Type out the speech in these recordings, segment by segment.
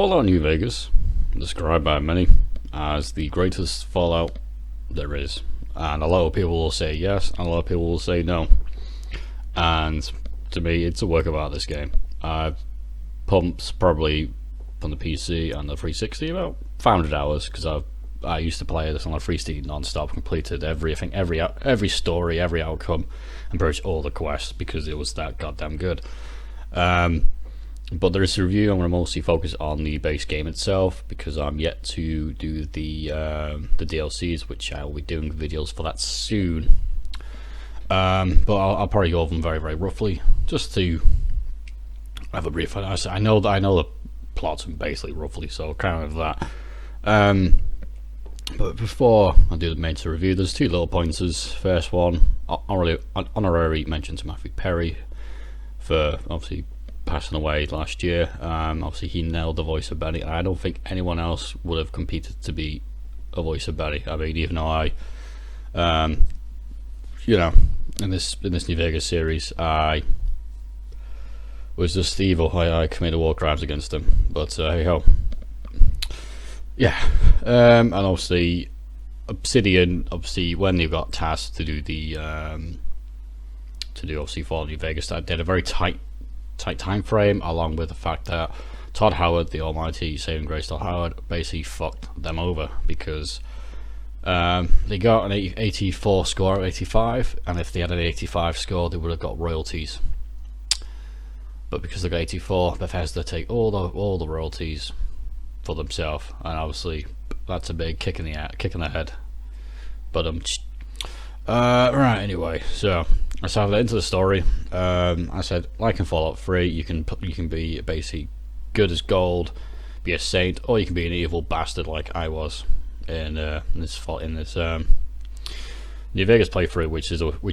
Fallout New Vegas, described by many as the greatest Fallout there is, and a lot of people will say yes, and a lot of people will say no. And to me, it's a work of art. This game, I've pumped probably from the PC and the 360 about 500 hours because I used to play this on a 360 non-stop, completed everything, every story, every outcome, and pretty much all the quests because it was that goddamn good. But there's a review. I'm going to mostly focus on the base game itself because I'm yet to do the DLCs, which I will be doing videos for that soon. But I'll probably go over them very, very roughly, just to have a brief. I know the plots basically roughly, so kind of that. But before I do the main review, there's two little pointers. First one, honorary mention to Matthew Perry for obviously passing away last year. Obviously he nailed the voice of Benny. I don't think anyone else would have competed to be a voice of Benny. I mean, even though I, in this New Vegas series, I was just evil. I committed war crimes against him. But hey ho. Yeah, and obviously Obsidian, when they got tasked to do the obviously Fallout New Vegas, they had a very tight time frame, along with the fact that Todd Howard, the almighty saving grace Todd Howard, basically fucked them over because they got an 84 score out of 85, and if they had an 85 score they would have got royalties, but because they got 84, Bethesda take all the royalties for themselves, and obviously that's a big kick in the head. But right, anyway, so let's have into the story. I said, like in Fallout 3, you can be basically good as gold, be a saint, or you can be an evil bastard like I was in this New Vegas playthrough, which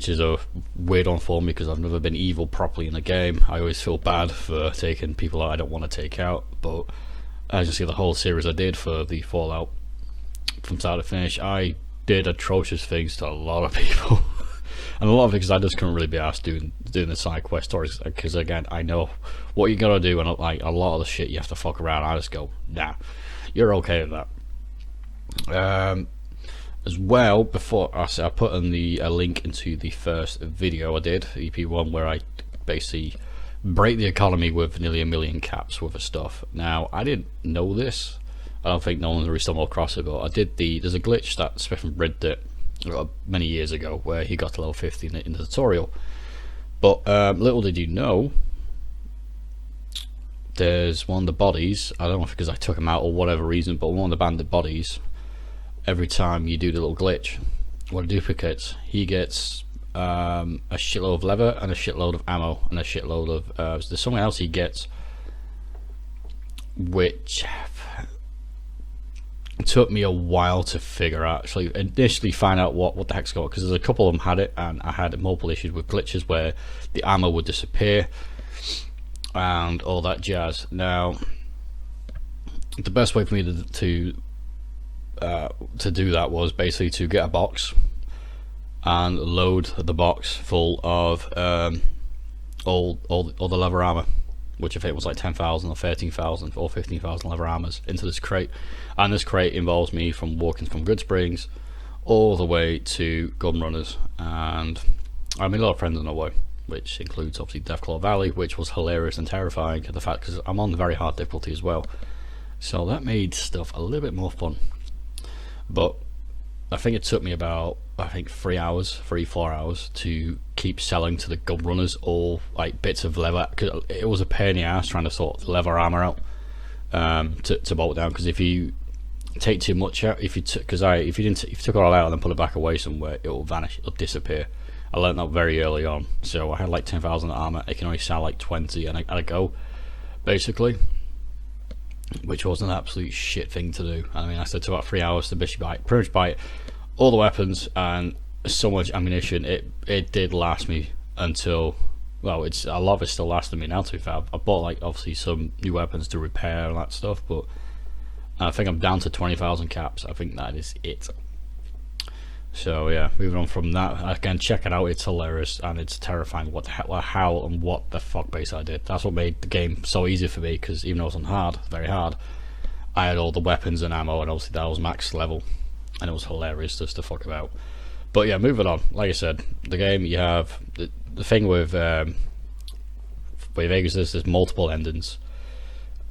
is a weird one for me because I've never been evil properly in the game. I always feel bad for taking people out I don't want to take out, but as you see, the whole series I did for the Fallout, from start to finish, I did atrocious things to a lot of people. And a lot of it because I just couldn't really be asked doing the side quest stories, because again, I know what you gotta do, and like a lot of the shit you have to fuck around, I just go, nah, you're okay with that. As well, before I put in a link into the first video I did, EP1, where I basically break the economy with nearly 1 million caps worth of stuff. Now, I didn't know this. I don't think no one's really stumbled across it, but there's a glitch that Smith and Brid did many years ago where he got to level 50 in the tutorial. But little did you know, there's one of the bodies, I don't know if because I took him out or whatever reason, but one of the bandit bodies, every time you do the little glitch, what it duplicates, he gets a shitload of leather and a shitload of ammo and a shitload of there's something else he gets, which took me a while to figure out. Actually, initially find out what the heck's going on, because there's a couple of them had it, and I had multiple issues with glitches where the ammo would disappear and all that jazz. Now, the best way for me to do that was basically to get a box and load the box full of all the leather armor, which I think was like 10,000 or 13,000 or 15,000 leather armors into this crate. And this crate involves me from walking from Good Springs all the way to Gun Runners, and I made a lot of friends on the way, which includes obviously Deathclaw Valley, which was hilarious and terrifying, the fact because I'm on the very hard difficulty as well, so that made stuff a little bit more fun. But I think it took me about 4 hours to keep selling to the gun runners all like bits of leather, because it was a pain in the ass trying to sort the leather armor out to bolt down, because if you take too much out, if you took it all out and then put it back away somewhere, it will vanish, it'll disappear. I learned that very early on, so I had like 10,000 armor. I can only sell like 20 and I go basically, which was an absolute shit thing to do. I mean, I said to about 3 hours to pretty much buy all the weapons and so much ammunition. It did last me until, well, a lot of it still lasted me now, to be fair. I bought like obviously some new weapons to repair and that stuff, but I think I'm down to 20,000 caps. I think that is it. So yeah, moving on from that, again, check it out, it's hilarious and it's terrifying what the hell, how and what the fuck base I did. That's what made the game so easy for me, because even though it wasn't hard, very hard, I had all the weapons and ammo, and obviously that was max level, and it was hilarious just to fuck about. But yeah, moving on. Like I said, the game, you have the thing with Vegas is there's multiple endings.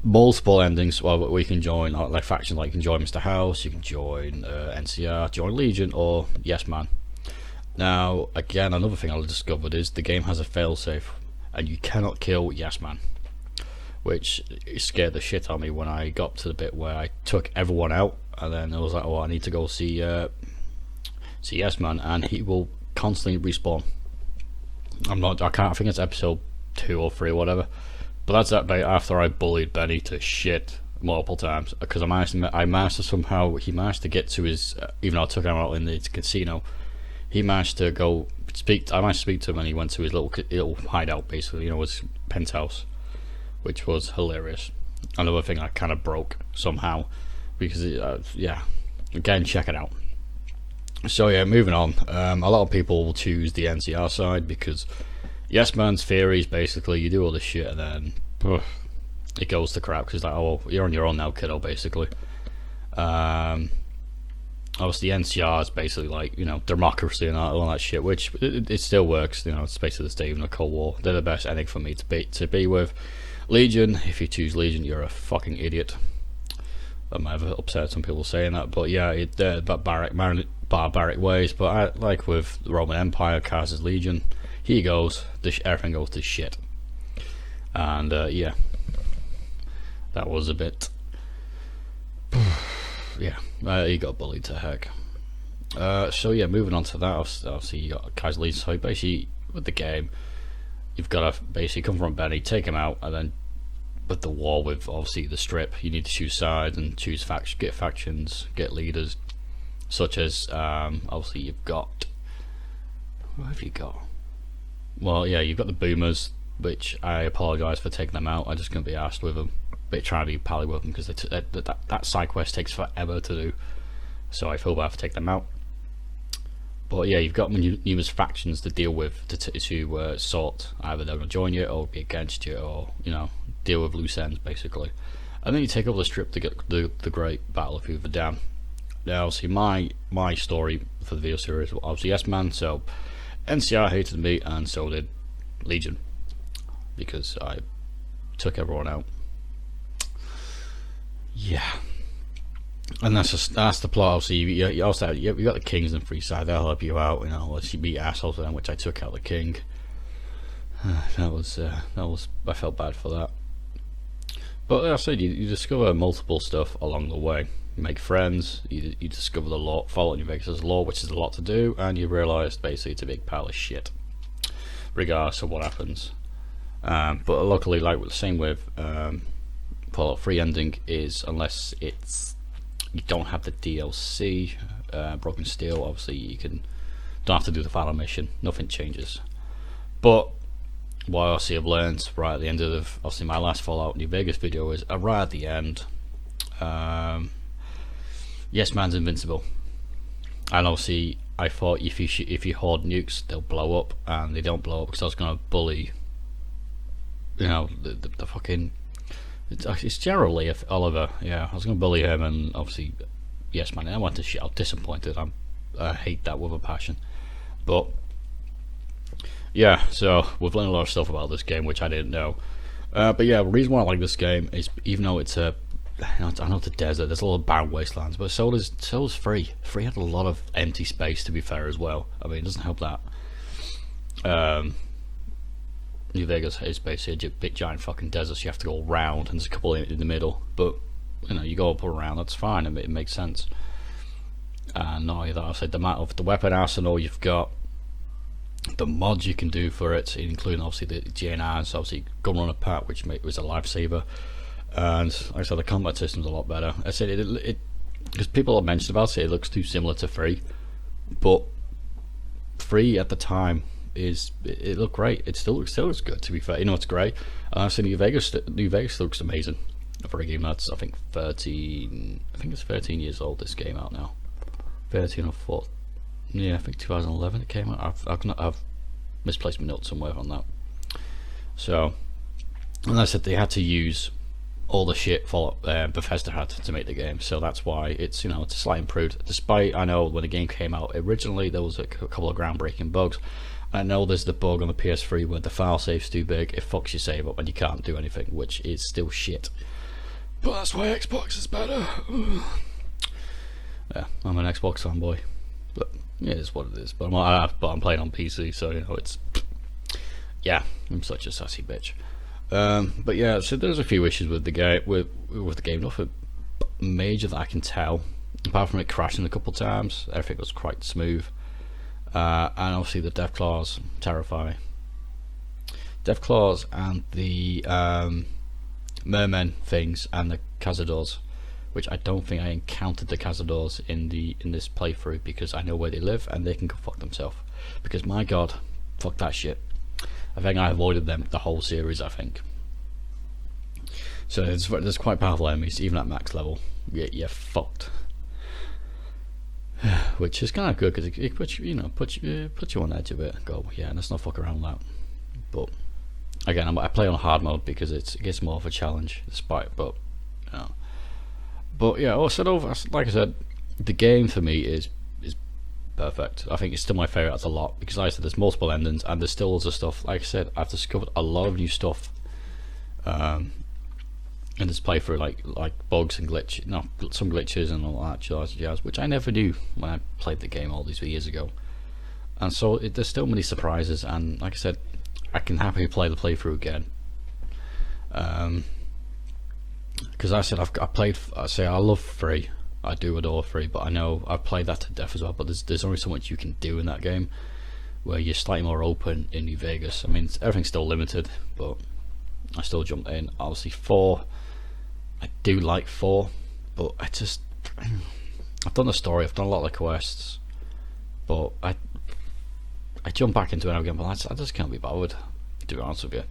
Well, we can join like factions, like you can join Mr. House, you can join NCR, join Legion, or Yes Man. Now, again, another thing I discovered is the game has a failsafe, and you cannot kill Yes Man, which scared the shit out of me when I got to the bit where I took everyone out, and then I was like, oh, I need to go see Yes Man, and he will constantly respawn. I think it's episode 2 or 3 or whatever, but that's that day after I bullied Benny to shit multiple times, because he managed to get to his, even though I took him out in the casino, he managed to go speak, I managed to speak to him, and he went to his little hideout, basically, his penthouse, which was hilarious. Another thing I kind of broke somehow, because again, check it out. So yeah, moving on. A lot of people will choose the NCR side because Yes Man's theory is basically you do all this shit and then it goes to crap, because it's like, oh, you're on your own now, kiddo, basically. Obviously NCR is basically like, democracy and all that shit, which it still works. It's basically the state of the Cold War. They're the best ending for me to be with. Legion, if you choose Legion, you're a fucking idiot. I might have upset some people saying that, but yeah, they're barbaric ways. But I, like with the Roman Empire, Caesar's Legion, here goes, everything goes to shit. And yeah, that was a bit. Yeah, he got bullied to heck. So yeah, moving on to that, obviously you got Kaiser Legion. So basically, with the game, you've got to basically confront Benny, take him out, and then with the war, with obviously the strip, you need to choose sides and choose get factions, get leaders, such as obviously you've got, what have you got? Well, yeah, you've got the Boomers, which I apologise for taking them out. I'm just going to be arsed with them, but trying to be pally with them, because that side quest takes forever to do, so I feel bad for taking them out. But yeah, you've got numerous factions to deal with to sort. Either they're going to join you or be against you, or deal with loose ends, basically. And then you take over the strip to get the great Battle of Hoover Dam. Now, see, my story for the video series was obviously Yes Man, so NCR hated me, and so did Legion, because I took everyone out. Yeah. And that's the plot. Obviously, you also you got the kings and free side. They'll help you out. Unless you beat assholes with them, which I took out the king. That was I felt bad for that. But like I said, you discover multiple stuff along the way. You make friends. You discover the law, follow New Vegas' law, which is a lot to do, and you realise basically it's a big pile of shit, regardless of what happens. But luckily, like the same with Fallout 3 ending is, unless you don't have the DLC, Broken Steel, obviously you don't have to do the final mission, nothing changes. But what I also have learned right at the end of obviously my last Fallout New Vegas video is right at the end, Yes Man's invincible, and obviously I thought if you hoard nukes they'll blow up, and they don't blow up, because I was going to bully the fucking, it's generally if Oliver, yeah, I was going to bully him, and obviously Yes Man, I went to shit. I was disappointed. I hate that with a passion. But yeah, so we've learned a lot of stuff about this game which I didn't know. But yeah, the reason why I like this game is, even though it's I know it's a desert, there's a lot of barren wastelands, but so does 3. 3 had a lot of empty space, to be fair, as well. I mean, it doesn't help that New Vegas is basically a big giant fucking desert, so you have to go around, and there's a couple in the middle, but you go up or around, that's fine, it makes sense. And not only that, I said the amount of the weapon arsenal you've got, the mods you can do for it, including obviously the GNRs, obviously Gun Runner Pack, which was a lifesaver, and like I said, the combat system's a lot better. I said it because people have mentioned about it looks too similar to 3, but 3 at the time it looked great. It still looks good, to be fair. It's great. I've seen New Vegas looks amazing for a game that's I think it's 13 years old. This game out now, 13 or 14. Yeah, I think 2011 it came out. I've misplaced my notes somewhere on that. So, and I said they had to use all the shit Bethesda had to make the game. So that's why it's it's slightly improved. Despite I know when the game came out originally there was a couple of groundbreaking bugs. I know there's the bug on the PS3 where the file save's too big, it fucks your save up and you can't do anything, which is still shit. But that's why Xbox is better. Yeah, I'm an Xbox fanboy. But it is what it is. But I'm playing on PC, so it's yeah, I'm such a sassy bitch. But yeah, so there's a few issues with the game, with the game, nothing major that I can tell. Apart from it crashing a couple times, everything was quite smooth. And obviously the death claws terrify. Death claws and the mermen things and the cazadors, which I don't think I encountered the cazadors in this playthrough because I know where they live and they can go fuck themselves. Because my god, fuck that shit. I think I avoided them the whole series. I think. So there's quite powerful enemies even at max level. You're fucked. Which is kind of good because it puts you on edge a bit. Go, yeah, let's not fuck around with that. But again, I play on hard mode because it gets more of a challenge, despite. But yeah. Also, like I said, the game for me is perfect. I think it's still my favorite. That's a lot because like I said there's multiple endings and there's still loads of stuff. Like I said, I've discovered a lot of new stuff. In this playthrough, like bugs and some glitches and all that jazz, which I never knew when I played the game all these years ago. And so there's still many surprises, and like I said, I can happily play the playthrough again. Because I love 3. I do adore 3, but I know I've played that to death as well. But there's only so much you can do in that game, where you're slightly more open in New Vegas. I mean, everything's still limited, but I still jumped in. Obviously 4. I do like 4, but I've done the story, I've done a lot of the quests, but I jump back into it again, but I just can't be bothered, to be honest with you.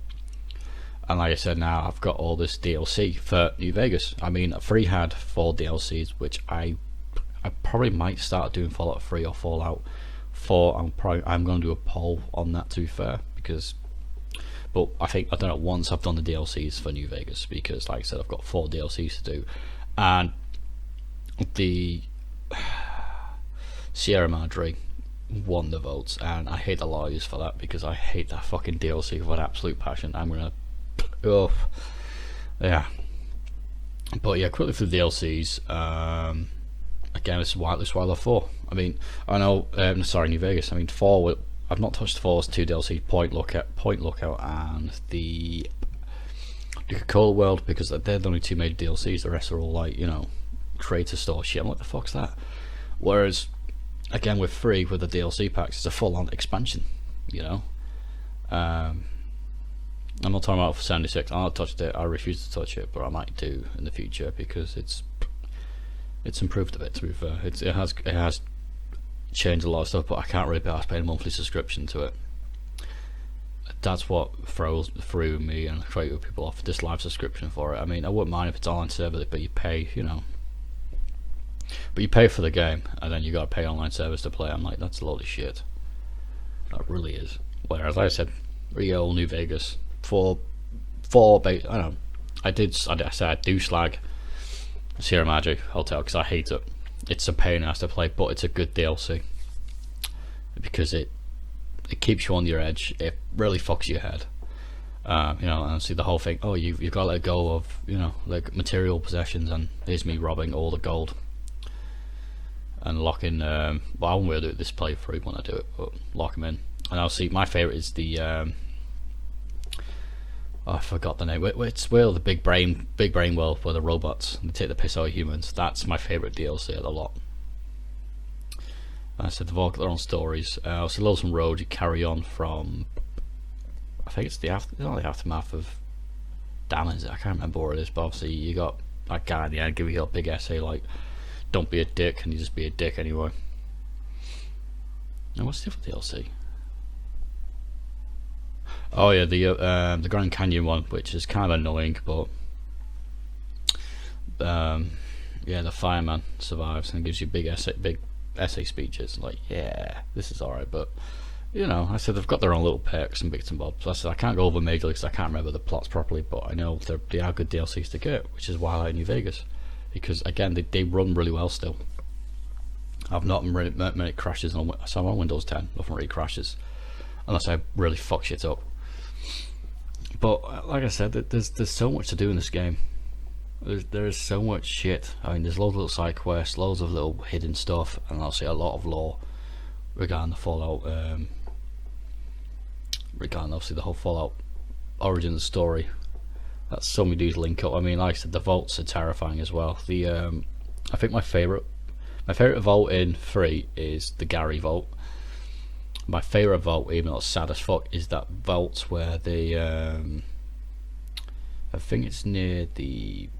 And like I said, now I've got all this DLC for New Vegas. I mean, 3 had 4 DLCs, which I probably might start doing Fallout 3 or Fallout 4. I'm going to do a poll on that, to be fair, but I think I've done it once. I've done the DLCs for New Vegas because, like I said, I've got 4 DLCs to do, and the Sierra Madre won the votes, and I hate the lawyers for that because I hate that fucking DLC with an absolute passion. I'm gonna, yeah. But yeah, quickly through the DLCs. Again, this is why I love 4. I mean, I know. New Vegas. I mean, 4. I've not touched 4's 2 DLC, Point Lookout, and the Coca-Cola World, because they're the only 2 major DLCs. The rest are all like, creator store shit. I'm like, the fuck's that? Whereas, again, with 3, with the DLC packs, it's a full-on expansion. I'm not talking about for 76. I've not touched it. I refuse to touch it, but I might do in the future because it's improved a bit. To be fair, it has changed a lot of stuff, but I can't really be asked to pay a monthly subscription to it. That's what throws through me and creative people off this live subscription for it. I mean, I wouldn't mind if it's online service, but you pay, but you pay for the game and then you got to pay online service to play. I'm like, that's a load of shit. That really is. Whereas, like I said, Rio, New Vegas, 4. I don't know. I do slag Sierra Madre Hotel because I hate it. It's a pain in the ass to play, but it's a good DLC because it keeps you on your edge. It really fucks your head, and see the whole thing. Oh, you've got to let go of like material possessions, and here's me robbing all the gold and locking. Well, I won't really do it this playthrough when I do it, but lock them in. And I'll see. My favorite is the I forgot the name. It's where the big brain world where the robots they take the piss out of humans. That's my favourite DLC of the lot. I said they've all got their own stories. So Lawson Road you carry on from. I think it's the aftermath of damn is it? I can't remember what it is, but obviously you got that guy at the end giving you a big essay like, "Don't be a dick," and you just be a dick anyway. Now what's the other DLC? Oh yeah, the Grand Canyon one, which is kind of annoying, but yeah, the fireman survives and gives you big essay speeches. Like, yeah, this is alright, but you know, I said they've got their own little perks and bits and bobs. I said I can't go over majorly because I can't remember the plots properly, but I know they are good DLCs to get, which is why I like New Vegas, because again they run really well still. I've not many crashes on, so I'm on Windows 10. Nothing really crashes unless I really fuck shit up. But like I said, there's so much to do in this game. There's so much shit. I mean, there's loads of little side quests, loads of little hidden stuff, and obviously a lot of lore regarding the Fallout, regarding obviously the whole Fallout origin story. That's so many dudes link up. I mean, like I said, the vaults are terrifying as well. I think my favourite vault in 3 is the Gary vault. My favourite vault, even though it's sad as fuck, is that vault where the I think it's near the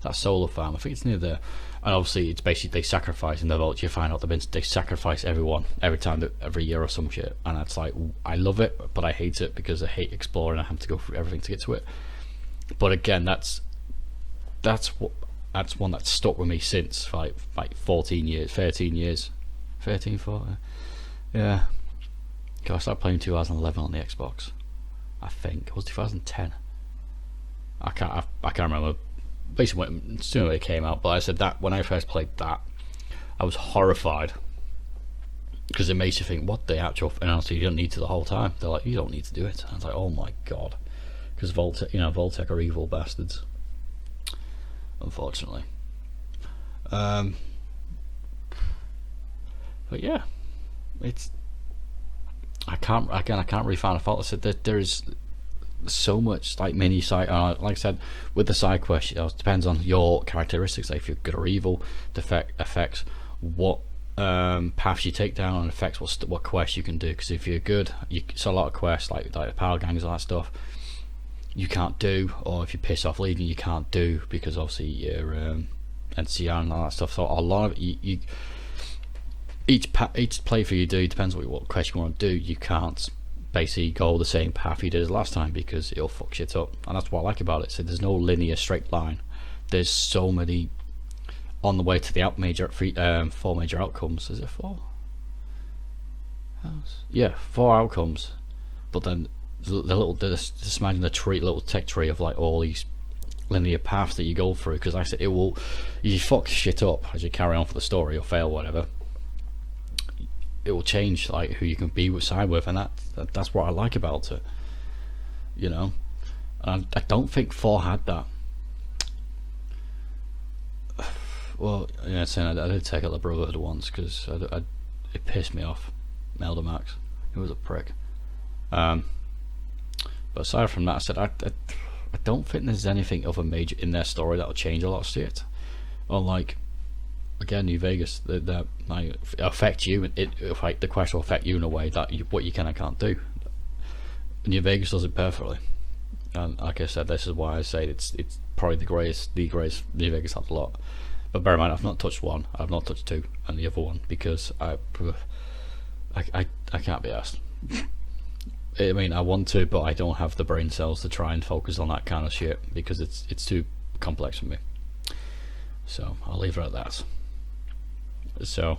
that solar farm. I think it's near there, and obviously it's basically they sacrifice in the vault. You find out they sacrifice everyone every time, every year or some shit, and it's like I love it, but I hate it because I hate exploring. I have to go through everything to get to it. But again, that's one that's stuck with me since like 13 years. 14, yeah. Cause I started playing 2011 on the Xbox. I think it was 2010. I can't remember. Basically, as soon as it came out. But I said that when I first played that, I was horrified because it makes you think, what the actual? And honestly, you don't need to the whole time. They're like, you don't need to do it. And I was like, oh my god, because Vault-Tec are evil bastards. Unfortunately. But yeah, I can't really find a fault. I said that there is so much like mini side. Like I said, with the side quest, it depends on your characteristics. Like if you're good or evil, the affects what paths you take down, and affects what quests you can do. Because if you're good, so a lot of quests like the power gangs, all that stuff, you can't do, or if you piss off leaving, you can't do because obviously you're NCR and all that stuff. So a lot of you each playthrough you do, depends what quest you want to do. You can't basically go the same path you did as last time because it'll fuck shit up, and that's what I like about it. So there's no linear straight line. There's so many on the way to the 4 major outcomes. Is it 4? Yeah, 4 outcomes. But then just imagine the little tech tree of like all these linear paths that you go through, because like I said, you fuck shit up as you carry on for the story or fail whatever. It will change like who you can be side with, and that's what I like about it, you know. And I don't think 4 had that. Well, yeah, saying I did take out the Brotherhood once because it pissed me off. Melda Max, he was a prick. But aside from that, I said I don't think there's anything of a major in their story that'll change a lot of shit. Or like, again, New Vegas, that might affect you. Like the quest will affect you in a way that what you can and can't do. New Vegas does it perfectly, and like I said, this is why I say it's probably the greatest New Vegas has a lot. But bear in mind, I've not touched 1, I've not touched 2, and the other one because I can't be asked. I mean, I want to, but I don't have the brain cells to try and focus on that kind of shit because it's too complex for me. So I'll leave it at that. So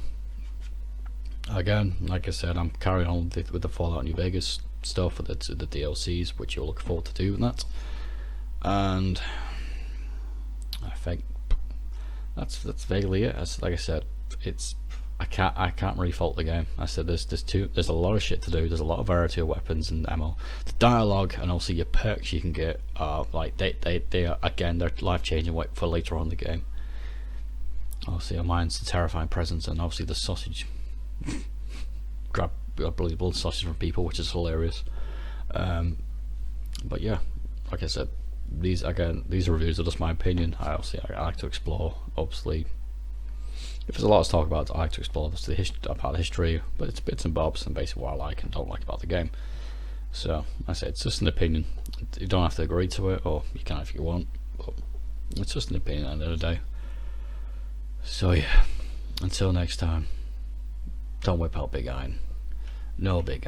again, like I said, I'm carrying on with the Fallout New Vegas stuff, with the DLCs, which you'll look forward to doing that. And I think that's vaguely it. Like I said, I can't really fault the game. I said there's a lot of shit to do. There's a lot of variety of weapons and ammo. The dialogue and also your perks you can get are like they are, again, they're life changing for later on in the game. Obviously, mine's the terrifying presence, and obviously the sausage. Grab blood sausage from people, which is hilarious. But yeah, like I said, these reviews are just my opinion. I like to explore. Obviously, if there's a lot to talk about, I like to explore about the history, but it's bits and bobs and basically what I like and don't like about the game. So I say it's just an opinion. You don't have to agree to it, or you can if you want, but it's just an opinion at the end of the day. So yeah, until next time, don't whip out big iron. No big iron.